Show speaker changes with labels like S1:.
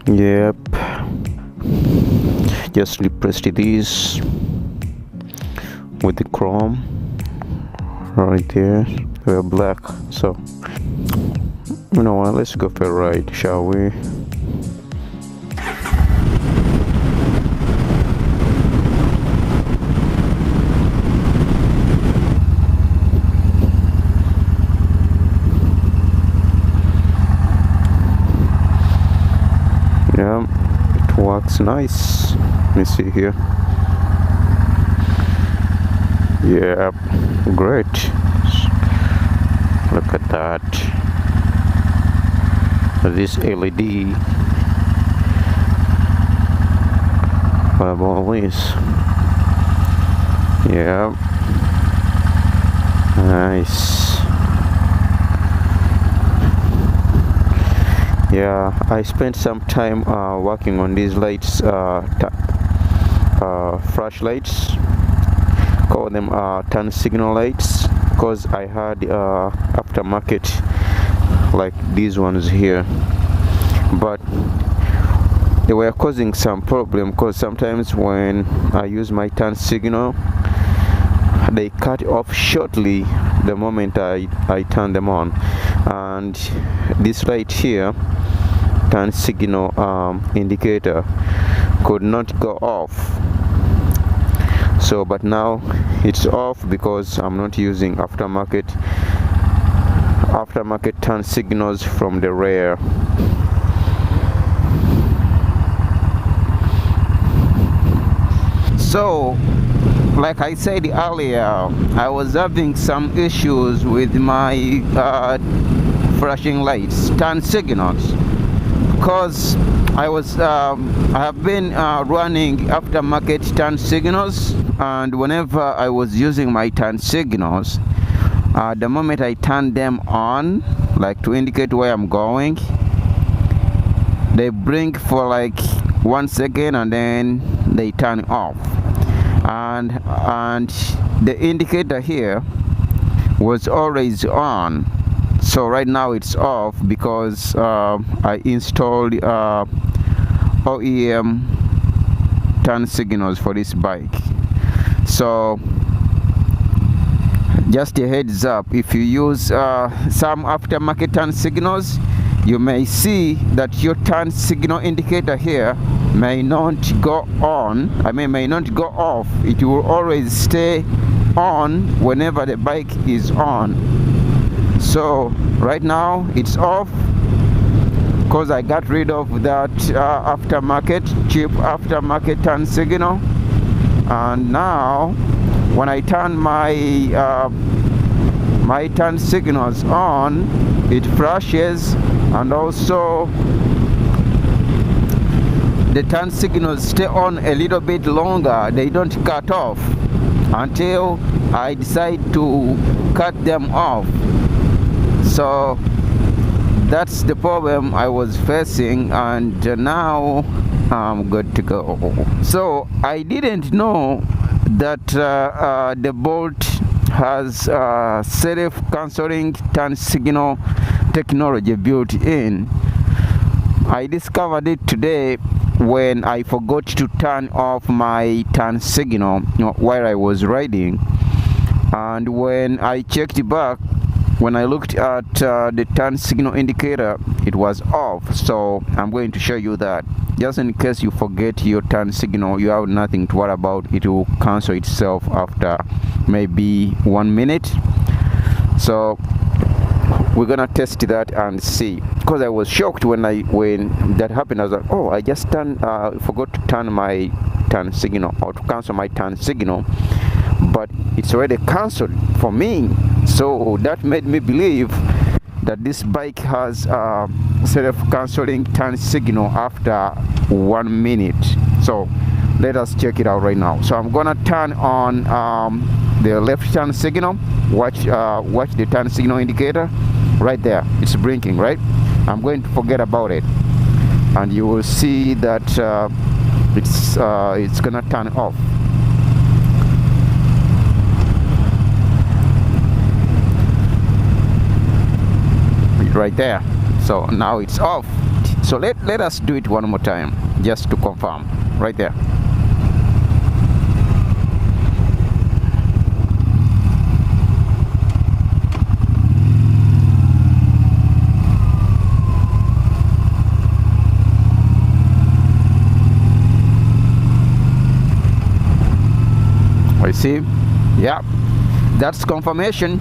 S1: Yep, just repressed this with the chrome right there. We're black, so you know what, let's go for a ride, shall we? Yeah, it works nice. Let me see here. Yeah, great. Look at that. This LED. What about this? Yeah, nice. Yeah, I spent some time working on these lights, flashlights. Call them turn signal lights, because I had aftermarket like these ones here, but they were causing some problem because sometimes when I use my turn signal, they cut off shortly the moment I turn them on, and this light here, turn signal indicator, could not go off. So but now it's off because I'm not using aftermarket turn signals from the rear. So like I said earlier, I was having some issues with my flashing lights, turn signals, because I have been running aftermarket turn signals, and whenever I was using my turn signals, the moment I turn them on, like to indicate where I'm going, they blink for like 1 second and then they turn off, and the indicator here was always on. So right now it's off because I installed OEM turn signals for this bike. So just a heads up, if you use some aftermarket turn signals, you may see that your turn signal indicator here may not go on, may not go off. It will always stay on whenever the bike is on. So right now it's off because I got rid of that cheap aftermarket turn signal, and now when I turn my my turn signals on, it flashes, and also the turn signals stay on a little bit longer. They don't cut off until I decide to cut them off. So that's the problem I was facing, and now I'm good to go. So I didn't know that the Bolt has self-canceling turn signal technology built in. I discovered it today when I forgot to turn off my turn signal while I was riding, and when I checked back, when I looked at the turn signal indicator, it was off. So I'm going to show you that, just in case you forget your turn signal, you have nothing to worry about. It will cancel itself after maybe 1 minute. So we're gonna test that and see, because I was shocked when that happened. I was like, oh, I just forgot to turn my turn signal, or to cancel my turn signal, but it's already cancelled for me. So that made me believe that this bike has self-canceling turn signal after 1 minute. So let us check it out right now. So I'm gonna turn on the left turn signal. Watch the turn signal indicator right there. It's blinking, right? I'm going to forget about it, and you will see that it's gonna turn off. Right there. So now it's off. So let us do it one more time just to confirm right there. I see. Yeah, that's confirmation.